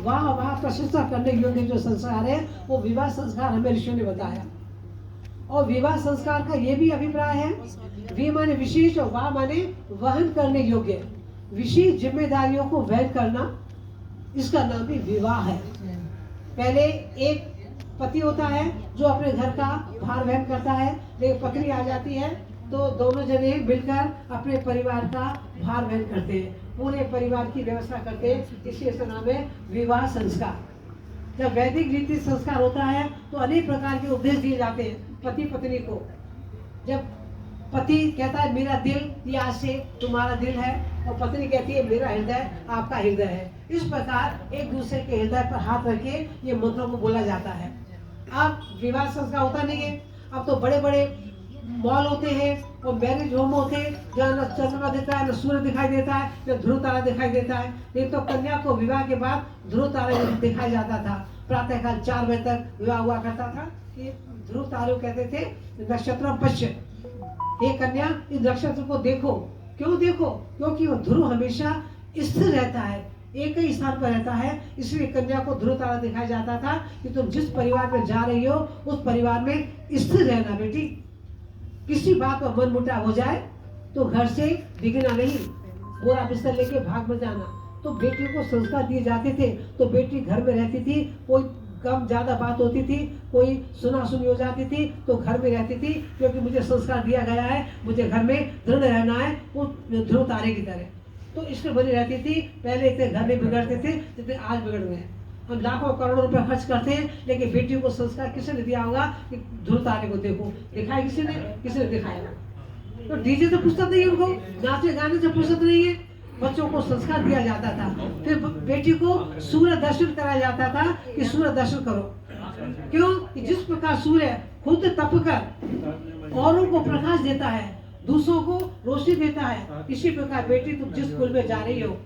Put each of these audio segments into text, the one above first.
वाह वाह प्रशंसा करने योग्य जो संस्कार है वो विवाह संस्कार हमें ऋषियों ने बताया। और विवाह संस्कार का ये भी अभिप्राय है, वी माने विशेष और वाह माने वहन करने योग्य, विशेष जिम्मेदारियों को वहन करना, इसका नाम भी विवाह है। पहले एक पति होता है जो अपने घर का भार वहन करता है, लेकिन पत्नी आ जाती है तो दोनों जने मिलकर अपने परिवार का भार वहन करते हैं, पूरे परिवार की व्यवस्था करते हैं, इसलिए नाम है विवाह संस्कार। जब वैदिक रीति संस्कार होता है तो अनेक प्रकार के उपदेश दिए जाते हैं पति पत्नी को। जब पति कहता है मेरा दिल ये आज से तुम्हारा दिल है, और पत्नी कहती है मेरा हृदय आपका हृदय है, इस प्रकार एक दूसरे के हृदय पर हाथ रख के ये मंत्रों को बोला जाता है। अब विवाह संस्कार होता नहीं है, अब तो बड़े बड़े मॉल होते हैं और मैरिज होम होते हैं जहाँ न चंद्रमा दिखता है, न सूर्य दिखाई देता है, न ध्रुव तारा दिखाई देता है। नहीं तो कन्या को विवाह के बाद ध्रुव तारा दिखाया जाता था, प्रातःकाल 4 बजे तक विवाह हुआ करता था। कि ध्रुव तारे कहते थे नक्षत्र पश्य, हे कन्या इस नक्षत्र को देखो। क्यों देखो? क्योंकि वो ध्रुव हमेशा स्थिर रहता है, एक ही स्थान पर रहता है, इसलिए कन्या को ध्रुव तारा दिखाया जाता था कि तुम जिस परिवार में जा रही हो उस परिवार में स्थिर रहना बेटी। किसी बात पर मन मुटाव हो जाए तो घर से दिखना नहीं, बोरा बिस्तर लेके भाग में जाना। तो बेटी को संस्कार दिए जाते थे तो बेटी घर में रहती थी, कोई कम ज्यादा बात होती थी, कोई सुना सुनी हो जाती थी तो घर में रहती थी, क्योंकि मुझे संस्कार दिया गया है, मुझे घर में दृढ़ रहना है, वो ध्रुव तारे की तरह। तो इसमें बनी रहती थी। पहले इतने घर में बिगड़ते थे जितने आज बिगड़ गए हैं। हम लाखों करोड़ों रुपए खर्च करते हैं, लेकिन बेटियों को संस्कार किसने दिया होगा कि ध्रुव तारे को देखो, दिखाया किसी ने दिखाया। तो डीजे से फुर्सत नहीं है उनको, नाचे गाने से फुर्सत नहीं है। बच्चों को संस्कार दिया जाता था। फिर बेटी को सूर्य दर्शन कराया जाता था कि सूर्य दर्शन करो। क्यों? कि जिस प्रकार सूर्य खुद तप कर औरों को प्रकाश देता है, दूसरों को रोशनी देता है, इसी प्रकार बेटी तुम जिस कुल में जा रही हो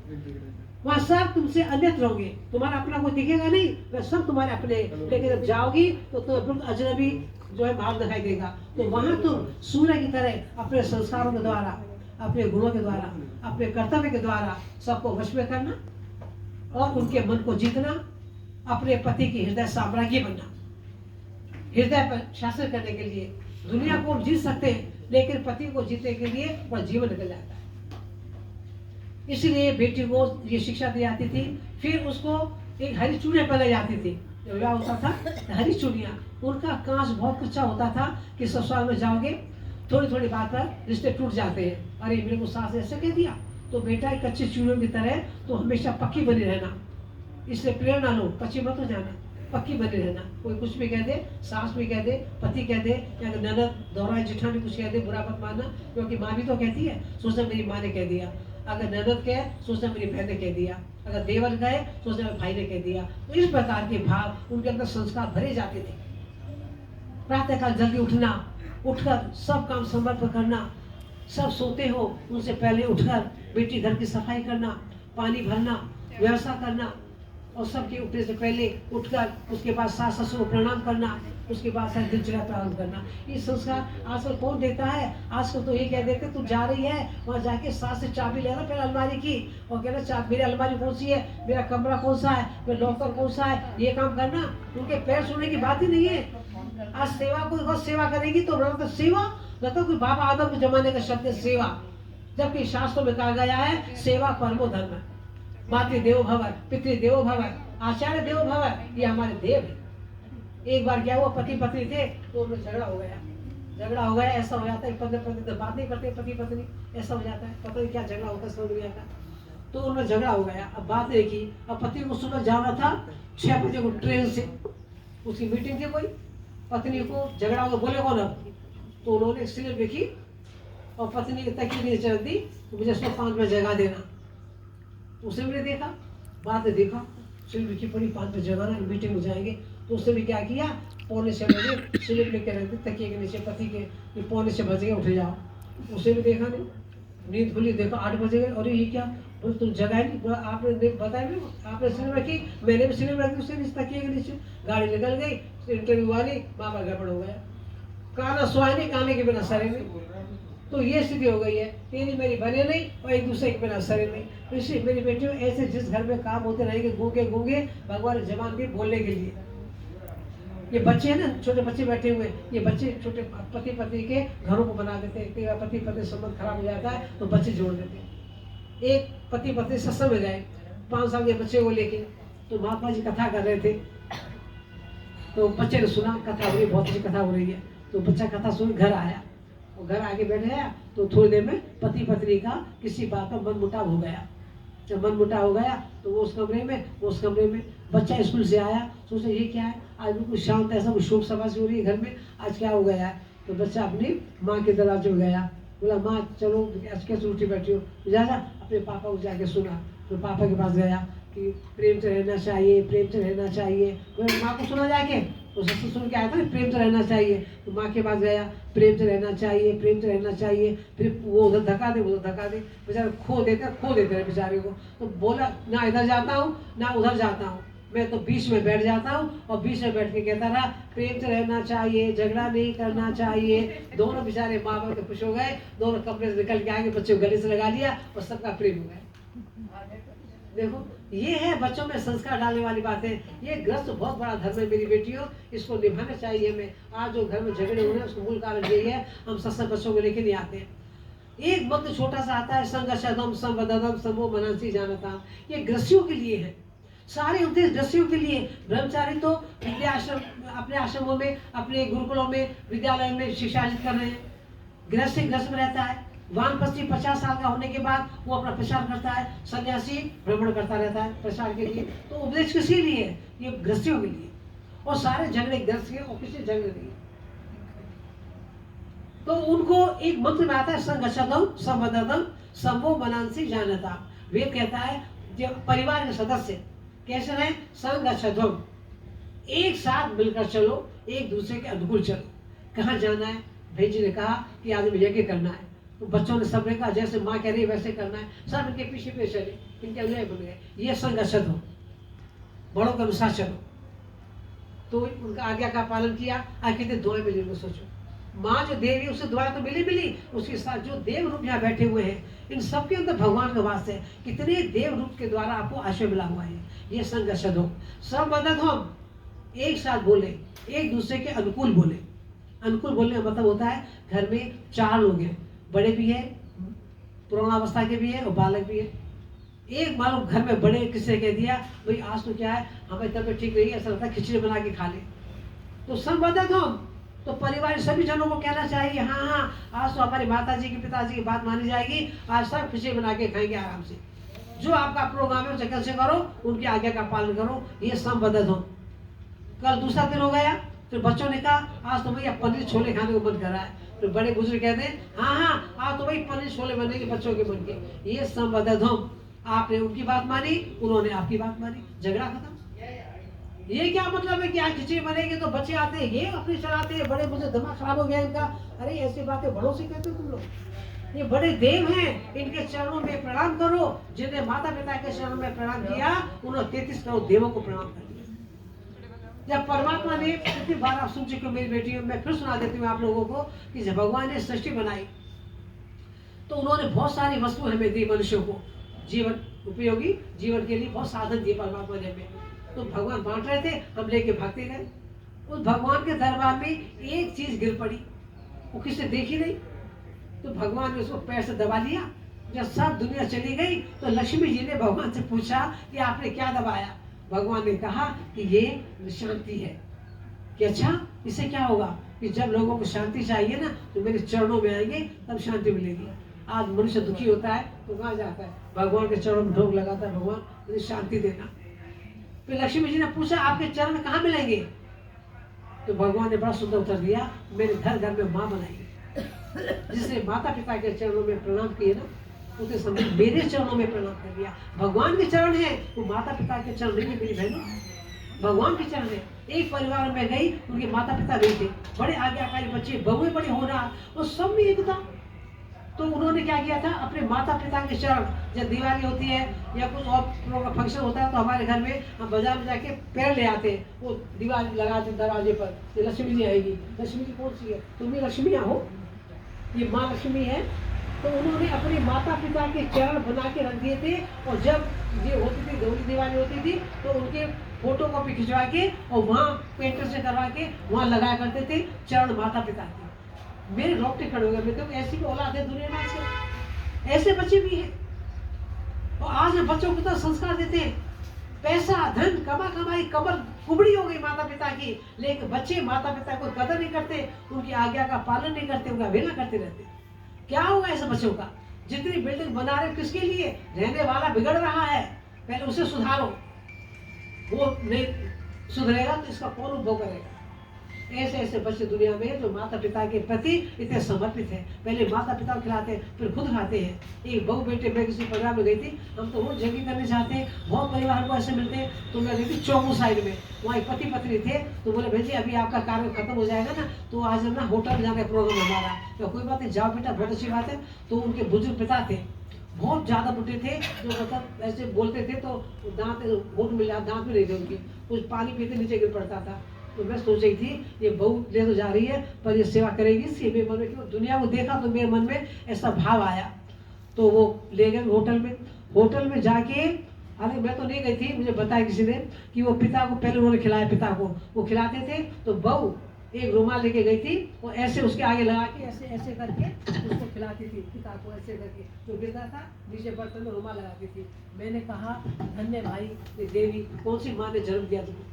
वहाँ सब तुमसे अन्यत्र होंगे, तुम्हारा अपना कोई दिखेगा नहीं, वह सब तुम्हारे अपने। लेकिन जब जाओगी तो तुम अजनबी जो है भाव दिखाई देगा। तो वहाँ तुम सूर्य की तरह अपने संस्कारों के द्वारा, अपने गुणों के द्वारा, अपने कर्तव्य के द्वारा सबको वश में करना और उनके मन को जीतना, अपने पति की हृदय साम्राज्ञी बनना। हृदय पर शासन करने के लिए दुनिया को जीत सकते हैं, लेकिन पति को जीतने के लिए वह जीवन निकल जाता है। इसलिए बेटी को ये शिक्षा दी जाती थी। फिर उसको एक हरी चूड़ियां पहनाई जाती थी। जब विवाह होता था तो हरी चूड़ियां, उनका कांच बहुत कच्चा होता था कि ससुराल में जाओगे थोड़ी थोड़ी बात पर रिश्ते टूट जाते हैं। अरे मेरे को सास ऐसे कह दिया, तो बेटा एक कच्ची चूड़ियों की तरह तो हमेशा पक्की बनी रहना। इसलिए प्रेरणा लो, कच्ची मत हो जाना, पक्की बनी रहना। कोई कुछ भी कह दे, सास भी कह दे, पति कह दे, या ननद दोहराए जेठानी कुछ कह दे, बुरा मत मानना, क्योंकि माँ भी तो कहती है, सोचना मेरी माँ ने कह दिया। अगर ननद कहे सोचना मेरी बहन ने कह दिया, अगर देवर कहे सोचना मेरे भाई ने कह दिया। तो इस प्रकार के भाव उनके अंदर संस्कार भरे जाते थे। प्रातःकाल जल्दी उठना, उठकर सब काम समय पर करना, सब सोते हो उनसे पहले उठकर बेटी घर की सफाई करना, पानी भरना, व्यवस्था करना, और सबके उठने से पहले उठकर उसके बाद सास ससुर को प्रणाम करना, उसके बाद सारी दिनचर्या प्रारंभ करना। ये संस्कार आजकल कौन देता है? आजकल तो ये कह देते तू जा रही है वहाँ जाके सास से चाबी लेना पहले अलमारी की, और कहना मेरी अलमारी कौन सी है, मेरा कमरा कौन सा है, मेरा लॉकर कौन सा है, ये काम करना। उनके पैर छूने की बात ही नहीं है। आज सेवा को बहुत सेवा करेगी तो तो सेवा मतलब कोई बाबा आदम के जमाने का शब्द है सेवा, जबकि शास्त्रों में कहा गया है सेवा परमो धर्म। मातृ देवो भव, पितृ देवो भव, आचार्य देवो भव, ये हमारे देव है। एक बार क्या हुआ, पति पत्नी थे तो उनमें झगड़ा हो गया। ऐसा हो जाता है 15 दिन बात नहीं करते पति पत्नी, ऐसा हो जाता है, पता नहीं क्या झगड़ा होता है, समझ नहीं आता। तो उनमें झगड़ा हो गया। अब बात एक ही, अब पति को सुबह जाना था 6 बजे को ट्रेन से, उसकी मीटिंग थी कोई, पत्नी को झगड़ा हो गया, बोले कौन अब? तो उन्होंने स्लिप लिखी और पत्नी की तकिए नीचे चढ़ दी, तो मुझे 5 बजे जगा देना। उसने भी देखा, बात ने देखा, स्लिप लिखी पड़ी 5 बजे जगाना, मीटिंग में जाएंगे। तो उसने भी क्या किया, 6:45 बजे स्लिप लेके रख दी तकिए के नीचे पति के, 6:45 बज गए उठ जाओ। उसे भी देखा नहीं, नींद खुली, देखा 8 बजे गए, और ये क्या बोले तुम जगाए नहीं, आपने बताया नहीं, आपने स्लिप रखी, मैंने भी स्लिप रखी उससे तकिए के नीचे। गाड़ी निकल गई, इंटरव्यू हुआ नहीं, बाबा गड़बड़ हो गया, काना सोया नहीं, काने के बिना सरे नहीं। तो ये स्थिति हो गई है, तेरी मेरी बने नहीं और एक दूसरे के बिना सरे नहीं। तो इसलिए मेरी बेटियों, ऐसे जिस घर में काम होते रहेंगे गूंगे गूंगे भगवान जबान भी बोलने के लिए। ये बच्चे हैं ना, छोटे बच्चे बैठे हुए, ये बच्चे छोटे पति पत्नी के घरों को बना देते हैं। कई बार पति पत्नी संबंध खराब हो जाता है तो बच्चे जोड़ देते हैं। एक पति पत्नी सत्संग में गए 5 साल के बच्चे को लेके, तो महात्मा जी कथा कर रहे थे, तो बच्चे ने सुना कथा हो रही, बहुत अच्छी कथा हो रही है। तो बच्चा कथा सुन घर आया, और घर आके बैठ गया। तो थोड़ी देर में पति पत्नी का किसी बात पर मन मुटाव हो गया। जब मन मुटाव हो गया तो वो उस कमरे में बच्चा स्कूल से आया, सोचा ये क्या है, आज बिल्कुल शांत, ऐसा कुछ शोक सभा से हो रही है घर में, आज क्या हो गया है। तो बच्चा अपनी माँ के दरवाजे में गया, बोला माँ चलो, कैसे उठी बैठी हो, जा अपने पापा को जाके सुना। तो पापा के पास गया कि प्रेम से रहना चाहिए, प्रेम से रहना चाहिए। तो माँ को सुना जाके, वो सत्संग सुन के आया था, प्रेम से रहना चाहिए। तो माँ के पास गया, प्रेम से रहना चाहिए, प्रेम से रहना चाहिए। फिर वो उधर धक्का दे, उधर धक्का दे, बेचारा खो देते हैं बेचारे को। तो बोला ना इधर जाता हूँ ना उधर जाता हूँ, मैं तो बीच में बैठ जाता हूँ, और बीच में बैठ के कहता रहा प्रेम से रहना चाहिए, झगड़ा नहीं करना चाहिए। दोनों बेचारे माँ बाप तो खुश हो गए, दोनों कमरे से निकल के आगे बच्चे को गले से लगा लिया और सबका प्रेम हो गया। देखो ये है बच्चों में संस्कार डालने वाली बातें। ये ग्रस्त बहुत बड़ा धर्म है मेरी बेटियों, इसको निभाना चाहिए हमें। आज जो घर में झगड़े हो रहे हैं उसको मूल कारण यही है, हम सत्संग बच्चों को लेके नहीं आते हैं। एक वक्त छोटा सा आता है, संगशदम संवददम समो मनांसी जानता, ये ग्रसियों के लिए है, सारे उद्देश्य ग्रसियों के लिए। ब्रह्मचारी तो विद्या आश्रम, अपने आश्रमों में, अपने गुरुकुलों में, विद्यालय में शिक्षा अर्जित कर रहे हैं। गृहस्थी गृहस्थ में रहता है। वानप्रस्थी 50 साल का होने के बाद वो अपना प्रचार करता है, सन्यासी भ्रमण करता रहता है प्रचार के लिए। तो उपदेश किसी लिए है, ये गृहस्थियों के लिए। और सारे झगड़े गृहस्थ के, और किसी झगड़े नहीं। तो उनको एक मंत्र में आता है, संगशदम संवददम समो मनांसी जानता। वेद कहता है जो परिवार के सदस्य कैसे रहे, संगशदम, एक साथ मिलकर चलो, एक दूसरे के अनुकूल चलो। कहाँ जाना है, भाई जी ने कहा कि आदमी यज्ञ करना है, तो बच्चों ने सबने कहा जैसे माँ कह रही है वैसे करना है, सब इनके पीछे पीछे चले, इनके अनुयायी बन गए। ये संगशद हो, बड़ों के अनुसार चलो। तो उनका आज्ञा का पालन किया। आज कितने दुआएं मिली उनको, सोचो। माँ जो देवी उससे दुआएं तो मिली, उसके साथ जो देव रूप यहाँ बैठे हुए हैं, इन सबके अंदर भगवान का वास है। कितने देव रूप के द्वारा आपको आश्रय मिला हुआ है। ये संगशद हो, सब मदद हो, एक साथ बोले, एक दूसरे के अनुकूल बोले। अनुकूल बोलने का मतलब होता है घर में 4 लोग हैं, बड़े भी है, पुराणावस्था के भी है और बालक भी है। एक मालूम घर में बड़े किसने कह दिया भाई आज तो क्या है, हमारी तबीयत ठीक नहीं है, ऐसा लगता है खिचड़ी बना के खा ले, तो संबंधित हो। तो परिवार सभी जनों को कहना चाहिए हाँ हाँ आज तो हमारी माता जी की पिताजी की बात मानी जाएगी, आज सब खिचड़ी बना के खाएंगे आराम से। जो आपका प्रोग्राम है उसे कैसे करो, उनकी आज्ञा का पालन करो, ये संबंधित हो। कल दूसरा दिन हो गया, फिर बच्चों ने कहा आज तो भैया पनीर छोले खाने को मन कर रहा है। तो बड़े बुजुर्ग कहते हैं हाँ हाँ आज तो भाई पनीर छोले बनेंगे बच्चों के मन के। ये संबंधित हो, आपने उनकी बात मानी, उन्होंने आपकी बात मानी, झगड़ा खत्म। ये क्या मतलब है कि आज खिचड़ी बनेगी तो बच्चे आते हैं ये अपने चलाते हैं, बड़े बुजुर्ग दिमाग खराब हो गया इनका। अरे ऐसी बातें बड़ों से कहते हो तुम लोग, ये बड़े देव हैं, इनके चरणों में प्रणाम करो। जिन्हें माता पिता के चरणों में प्रणाम किया उन्होंने 33 करोड़ देवों को प्रणाम कर दिया। जब परमात्मा ने, कितनी बार आप सुन चुके हो मेरी बेटियों, मैं फिर सुना देती हूँ आप लोगों को कि जब भगवान ने सृष्टि बनाई तो उन्होंने बहुत सारी वस्तु हमें दी, मनुष्यों को जीवन उपयोगी जीवन के लिए बहुत साधन दिए परमात्मा ने हमें। तो भगवान बांट रहे थे, हम लेके भागते गए। उस भगवान के दरबार में एक चीज गिर पड़ी, वो किसी ने देखी नहीं, तो भगवान ने उसको पैर से दबा लिया। जब सब दुनिया चली गई तो लक्ष्मी जी ने भगवान से पूछा कि आपने क्या दबाया। भगवान ने कहा कि ये शांति है। कि अच्छा इससे क्या होगा कि जब लोगों को शांति चाहिए ना तो मेरे चरणों में आएंगे तब शांति मिलेगी। आज मनुष्य दुखी होता है तो कहाँ जाता है, भगवान के चरणों में ढोक लगाता है, भगवान मुझे शांति देना। फिर लक्ष्मी जी ने पूछा आपके चरण कहाँ मिलेंगे, तो भगवान ने बड़ा सुंदर उत्तर दिया, मेरे घर घर में माँ बनाई। जिसने माता पिता के चरणों में प्रणाम किए ना उसने समझ मेरे चरणों में प्रणाम कर दिया। भगवान के चरण है, वो माता पिता के चरण नहीं है मेरी बहनों, भगवान के चरण है। एक परिवार में गई, उनके माता पिता नहीं थे, बड़े आज्ञाकारी बच्चे, बहुएं बड़े होना, वो सब में एक था। तो उन्होंने क्या किया था, अपने माता पिता के चरण, जब दिवाली होती है या कुछ और फंक्शन होता है तो हमारे घर में हम बाजार में जाके पेड़ ले आते हैं, वो दीवार लगाते दरवाजे पर, लक्ष्मी जी आएगी। लक्ष्मी जी कौन सी है, तुम भी लक्ष्मी हो, ये माँ लक्ष्मी है, तो उन्होंने अपने माता पिता के चरण बना के रख दिए थे। और जब ये होती थी, गौरी दिवाली होती थी, तो उनके फोटो कॉपी खिंचवा के और वहाँ पेंटर से करवा के वहाँ लगाया करते थे चरण माता पिता के। मेरे रोकटे खड़े हो गए, मैं तो ऐसी भी औलाद है दुनिया में, ऐसे बच्चे भी हैं। और आज बच्चों को तो संस्कार देते हैं, पैसा धन कमाई कमर कुबड़ी हो गई माता पिता की, लेकिन बच्चे माता पिता को कदर नहीं करते, उनकी आज्ञा का पालन नहीं करते, उनका अवहेलना करते रहते। क्या होगा ऐसे बच्चों का? जितनी बिल्डिंग बना रहे किसके लिए? रहने वाला बिगड़ रहा है, पहले उसे सुधारो। वो नहीं सुधरेगा तो इसका कौन उपभोग करेगा? ऐसे ऐसे बच्चे दुनिया में जो माता पिता के प्रति इतने समर्पित हैं, पहले माता पिता को खिलाते हैं फिर खुद खाते हैं। एक बहू बेटे, मैं किसी परिवार में गई थी, हम तो वो जगह करने चाहते हैं, बहुत परिवार को ऐसे मिलते हैं। तो मैं गई थी चौमू साइड में, वहाँ एक पति पत्नी थे, तो बोले भाई जी अभी आपका कार्य खत्म हो जाएगा ना, तो आज हम ना होटल में जाने का प्रोग्राम हमारा। तो कोई बात नहीं, जाओ बेटा, बहुत अच्छी बात है। तो उनके बुजुर्ग पिता थे, बहुत ज्यादा बुढ़े थे, जो मतलब ऐसे बोलते थे तो दांत घूट मिल जाता, दांत भी नहीं थे उनके, कुछ पानी पीते नीचे गिर पड़ता था। तो मैं सोच रही थी ये बहू ले तो जा रही है पर ये सेवा करेगी, इसलिए मेरे मन में क्यों दुनिया को देखा तो मेरे मन में ऐसा भाव आया। तो वो ले गए होटल में जाके, अरे मैं तो नहीं गई थी, मुझे बताया किसी ने कि वो पिता को पहले उन्होंने खिलाया, पिता को वो खिलाते थे, तो बहू एक रुमाल लेके गई थी, वो ऐसे उसके आगे लगा के ऐसे ऐसे करके उसको खिलाती थी, पिता को ऐसे करके, जो गिरता था नीचे बर्तन में रुमाल लगाती थी। मैंने कहा धन्य भाई ये देवी, कौन सी माँ ने जन्म दिया तुमको?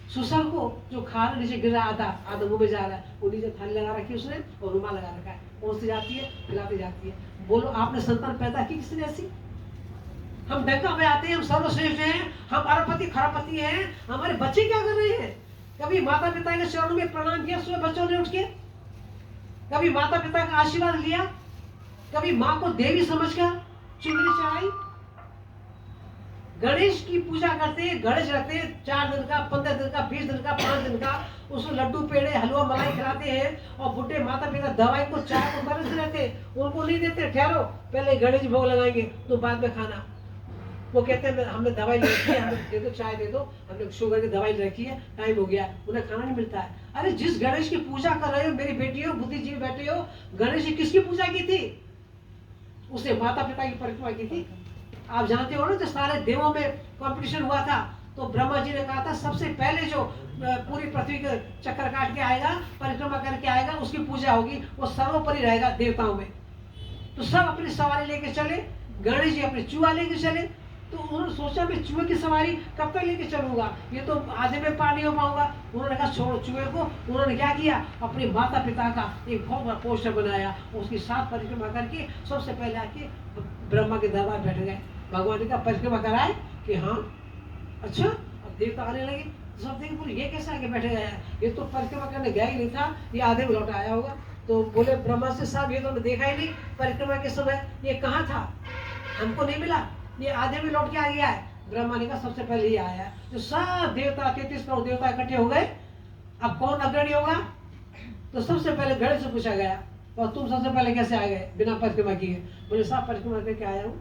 सुसर को जो खाना नीचे गिर रहा था, आधा मुंह में जा रहा है, वो नीचे थाली लगा रखी उसने और रुमाल लगा रखा है, पहुंचती जाती है खिलाती जाती है। बोलो आपने संतान पैदा की किसने ऐसी? हम डंका में आते हैं, हम सर्वश्रेष्ठ हैं, हम अरबपति खरबपति हैं, हमारे बच्चे क्या कर रहे हैं? कभी माता पिता के चरणों में प्रणाम किया सुबह बच्चों ने उठ के? कभी माता पिता का आशीर्वाद लिया? कभी माँ को देवी समझकर चुनरी चढ़ाई? गणेश की पूजा करते, गणेश रखते 4 दिन का, 15 दिन का, 20 दिन का, 5 दिन का, उसको लड्डू पेड़े हलवा मलाई खिलाते हैं। और बुढ़े माता पिता दवाई को चाय को बरसते रहते, उनको नहीं देते, ठहरो पहले गणेश भोग लगाएंगे तो बाद में खाना। वो कहते हैं हमने दवाई ले रखी है, हमें दे दो, चाय दे दो, हमने शुगर की दवाई ले रखी है, टाइम हो गया, उन्हें खाना नहीं मिलता है। अरे जिस गणेश की पूजा कर रहे हो मेरी बेटियों, बुद्धिजीवी बैठे हो, गणेश जी किसकी पूजा की थी? उसने माता पिता की परिक्रमा की थी। आप जानते हो ना, जो सारे देवों में कंपटीशन हुआ था, तो ब्रह्मा जी ने कहा था सबसे पहले जो पूरी पृथ्वी का चक्कर काट के आएगा, परिक्रमा करके आएगा, उसकी पूजा होगी, वो सर्वोपरि रहेगा देवताओं में। तो सब अपनी सवारी लेके चले, गणेश जी अपने चूहा लेके चले। तो उन्होंने सोचा मैं चूहे की सवारी कब तक लेके चलूंगा, ये तो आधे में पार नहीं हो पाऊंगा। उन्होंने कहा छोड़ो चूहे को। उन्होंने क्या किया, अपने माता पिता का एक बहुत बड़ा पोस्टर बनाया, उसकी 7 परिक्रमा करके सबसे पहले आके ब्रह्मा के दरबार बैठ गए। भगवान का परिक्रमा कराए कि हाँ अच्छा, अब देवता आने लगे, सब देख बोले ये कैसे आके बैठे गया है, ये तो परिक्रमा करने गया ही नहीं था, ये आधे में लौट आया होगा। तो बोले ब्रह्मा से साहब ये तो हमने देखा ही नहीं परिक्रमा के समय, ये कहाँ था, हमको नहीं मिला, ये आधे में लौट के आ गया है। ब्रह्मा ने कहा सबसे पहले ये आया है। जो सब देवता 33 करोड़ देवता इकट्ठे हो गए, अब कौन अग्रणी होगा? तो सबसे पहले गणेश से पूछा गया, और तुम सबसे पहले कैसे आ गए बिना परिक्रमा किए? बोले साहब परिक्रमा करके आया हूँ,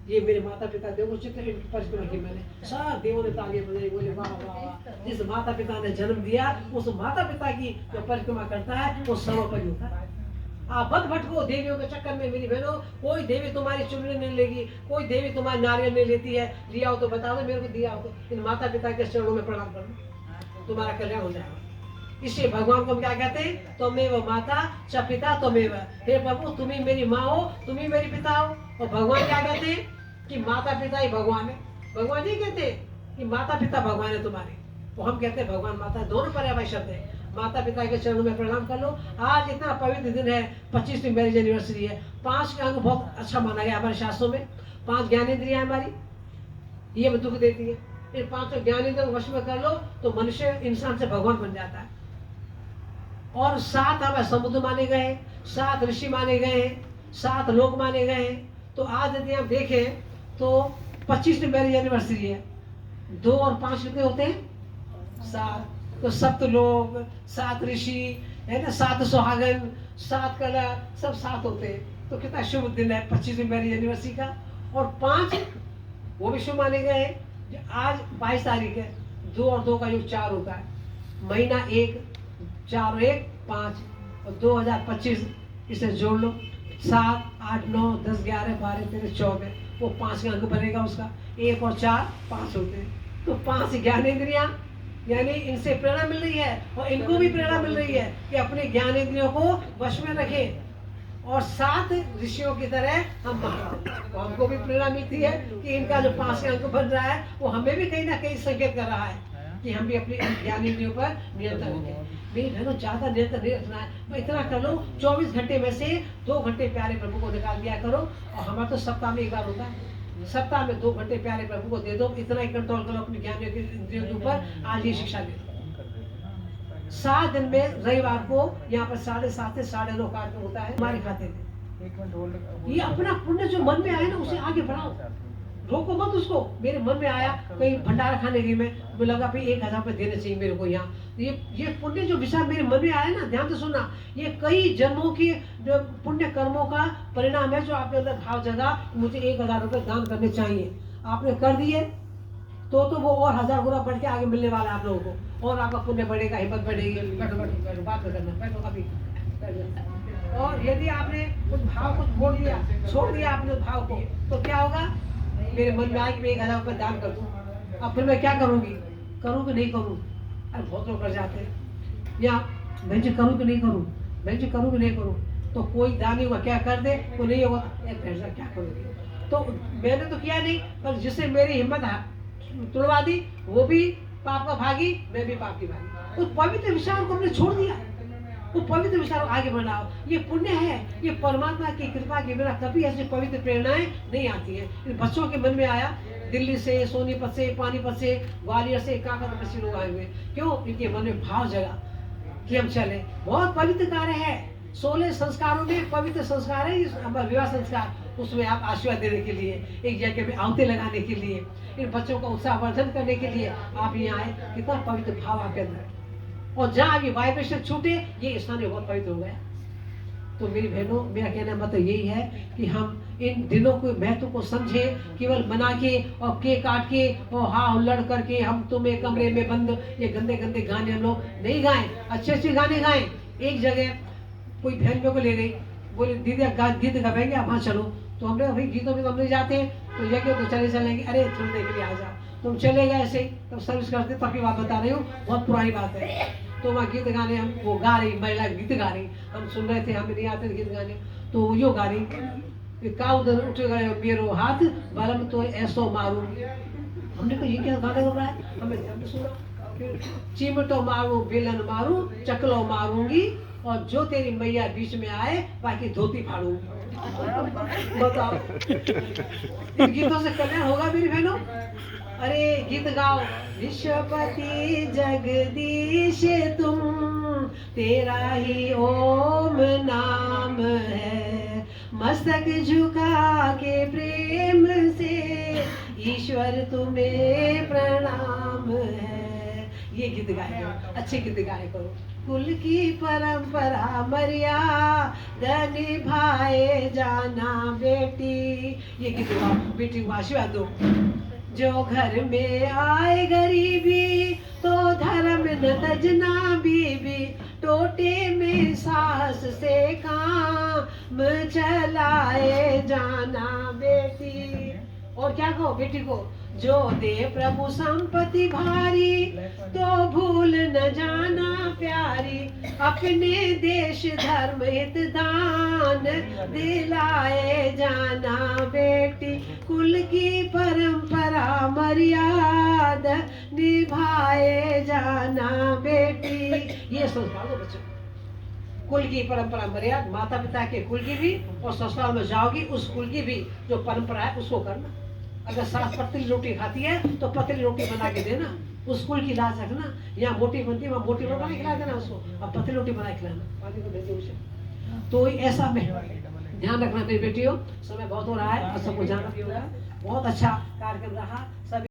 ये मेरे माता पिता देव चित्र परिक्रमा की मैंने। सब देवों ने तालियां बजाई, बोले वाह वाह वाह, जिस माता पिता ने जन्म दिया उस माता पिता की जो परिक्रमा करता है वो सर्वोपरि होता है। आप मत भटको देवियों के चक्कर में मेरी बहनों, कोई देवी तुम्हारी चुनरी नहीं लेगी, कोई देवी तुम्हारी नारियल नहीं लेती है। लिया हो तो बता दो मेरे को, दिया हो तो इन माता पिता के चरणों में प्रणाम कर दो, तुम्हारा कल्याण हो जाएगा। इसलिए भगवान को हम क्या कहते हैं, त्वमेव माता च पिता त्वमेव, हे प्रभु तुम ही मेरी माँ हो, तुम ही मेरी पिता हो। और भगवान क्या कहते हैं कि माता पिता ही भगवान है। भगवान नहीं कहते कि माता पिता भगवान है तुम्हारे, तो हम कहते हैं भगवान माता, दोनों पर्यायवाची शब्द है। माता पिता के चरणों में प्रणाम कर लो। आज इतना पवित्र दिन है, 25वीं मैरिज एनिवर्सरी है। 5 का अंग बहुत अच्छा माना गया हमारे शास्त्रों में। 5 ज्ञानेंद्रियां हमारी, ये में दुख देती है। इन 5 ज्ञानेंद्रियों को वश में कर लो तो मनुष्य इंसान से भगवान बन जाता है। और 7 हमें समुद्र माने गए, 7 ऋषि माने गए, 7 लोक माने गए। तो आज यदि आप देखें तो 25वीं मैरिज एनिवर्सरी है, 2 और 5 कितने होते हैं? 7। तो 7 लोग, 7 ऋषि है ना, 7 सुहागन, 7 कला, सब 7 होते हैं। तो कितना शुभ दिन है 25वीं मैरिज एनिवर्सरी का। और 5 वो भी शुभ माने गए हैं। आज 22 तारीख है, 2 और 2 का योग 4 होता है। महीना 1, 4 और 1 5, और 2025 इसे जोड़ लो, 7, 8, 9, 10, 11, 12, 13, 14, वो 5 का अंक बनेगा उसका। 1 और 4, 5 होते हैं। तो 5 ज्ञानेंद्रियां, यानी इनसे प्रेरणा मिल रही है और इनको भी प्रेरणा मिल रही है कि अपने ज्ञानेंद्रियों को वश में रखें। और 7 ऋषियों की तरह हम महाराज, तो हमको भी प्रेरणा मिलती है कि इनका जो 5 का अंक बन रहा है वो हमें भी कहीं ना कहीं संकेत कर रहा है कि हम भी अपने ज्ञानेंद्रियों पर नियंत्रण रखें। मेरी बहनों, ज्यादा नियंत्रण नहीं रखना है, मैं इतना कर लो, 24 घंटे में से 2 घंटे प्यारे प्रभु को निकाल दिया करो। और हमारा तो सप्ताह में एक बार होता है, सप्ताह में 2 घंटे प्यारे प्रभु को दे दो, इतना ही कंट्रोल करो अपने ज्ञानेंद्रियों के ऊपर। आज ये शिक्षा दे दो। 7 दिन में रविवार को यहाँ पर 7:30 से 9:30 कार्यक्रम होता है हमारे खाते में। ये अपना पुण्य जो मन में आया ना उसे आगे बढ़ाओ, रोको मत उसको। मेरे मन में आया कहीं भंडारा खाने गई मैं, मुझे लगा भाई 1000 रुपये देने चाहिए मेरे को यहाँ। ये पुण्य जो विचार मेरे मन में आया ना, ध्यान से सुनना, ये कई जन्मों की जो पुण्य कर्मों का परिणाम है, जो आपके अंदर भाव जगा मुझे 1000 रुपये दान करने चाहिए। आपने कर दिए तो वो और 1000 गुना बढ़ के आगे मिलने वाला है आप लोगों को, और आपका पुण्य बढ़ेगा, हिम्मत बढ़ेगी। बैठो बैठो बैठो, बात में करना, बैठो अभी। और यदि आपने उस भाव को छोड़ दिया आपने उस भाव को, तो क्या होगा? मेरे मन में आया कि मैं 1000 रुपये दान कर दूं, अब फिर मैं क्या करूंगी, करूं कि नहीं करूं? अरे बहुत लोग कर जाते हैं, या मैं जी करूं कि नहीं करूं, मैं जी करूं कि नहीं करूं, तो कोई दान नहीं हुआ, क्या कर दे वो नहीं होगा, पैसा क्या करूंगी? तो मैंने तो किया नहीं, पर जिससे मेरी हिम्मत तुड़वा दी वो भी पाप का भागी, मैं भी पाप की भागी। उस पवित्र विचार को हमने छोड़ दिया, वो पवित्र विचार आगे बढ़ाओ। ये पुण्य है, ये परमात्मा की कृपा के बिना कभी ऐसी पवित्र प्रेरणाएं नहीं आती है। इन बच्चों के मन में आया, दिल्ली से, सोनीपत से, पानीपत से, ग्वालियर से, काका लोग आए हुए, क्यों? इनके मन में भाव जगा कि हम चले। बहुत पवित्र कार्य है, 16 संस्कारों में पवित्र संस्कार है हमारा विवाह संस्कार। उसमें आप आशीर्वाद देने के लिए, एक जगह में आवते लगाने के लिए, इन बच्चों का उत्साहवर्धन करने के लिए आप यहाँ आए। कितना पवित्र भाव आपके अंदर है, और जहाँ ये वाइब्रेशन छूटे, ये स्थान बहुत पवित्र हो गया। तो मेरी बहनों, मेरा कहना मतलब यही है कि हम इन दिनों के महत्व को समझे। केवल बना के और केक काट के और हाँ हुल्लड़ करके हम तुम्हें कमरे में बंद, ये गंदे गंदे गाने हम लोग नहीं गाएं, अच्छे अच्छे गाने गाएं। एक जगह कोई बहन मेरे को ले गई, बोली दीदी गीत गवाएंगे आप? हाँ चलो। तो हमने भाई गीतों में तो हम नहीं जाते हैं, तो ये क्यों? तो चले चलेंगे। अरे सुनने के लिए आ जाओ। तुम चले गए ऐसे ही, तब सर्विस करते, तभी बात बता रही हूँ, बहुत पुरानी बात है। तो वहाँ गीत गाने, हम वो गा रही, महिला गीत गा रही, हम सुन रहे थे, हमें नहीं आते गीत गाने, तो यो गा रही, का उधर उठ गए मेरो हाथ बलम तो ऐसो मारू। हमने कहा ये क्या गाना गा रहा है, हमें ध्यान से सुना। चिमटो मारू, बेलन मारू, चकलो मारूंगी, और जो तेरी मैया बीच में आए बाकी धोती फाड़ूंगी। बताओ, इन गीतों से कल्याण होगा मेरी बहनों? अरे गीत गाओ, विश्वपति जगदीश तुम, तेरा ही ओम नाम है, मस्तक झुका के प्रेम से ईश्वर तुम्हें प्रणाम है। ये गीत गाए करो, अच्छे गीत गाए करो। कुल की परंपरा मर्यादा निभाए जाना बेटी, ये गीत गाओ, बेटी को आशीर्वाद दो। जो घर में आए गरीबी तो धर्म न तजना बीबी, टोटे में सास से काम चलाए जाना बेटी। और क्या कहो बेटी को? जो दे प्रभु संपत्ति भारी, तो भूल न जाना प्यारी, अपने देश धर्म हित दान दिलाए जाना बेटी, कुल की परंपरा मर्यादा निभाए जाना बेटी। ये संस्कार दो बच्चों, कुल की परंपरा मर्यादा, माता पिता के कुल की भी, और ससुराल में जाओगी उस कुल की भी जो परंपरा है उसको करना। अगर सास पतली रोटी खाती है तो पतली रोटी बना के देना, उस कुल की लाज रखना। यहाँ मोटी बनती है, वहाँ मोटी बना के खिला देना उसको, अब पतली रोटी बना के खिलाना, पानी को भेजो उसे। तो ऐसा में ध्यान रखना मेरी बेटियों। समय बहुत हो रहा है और सबको जाना भी होगा। बहुत अच्छा कार्यक्रम रहा। सभी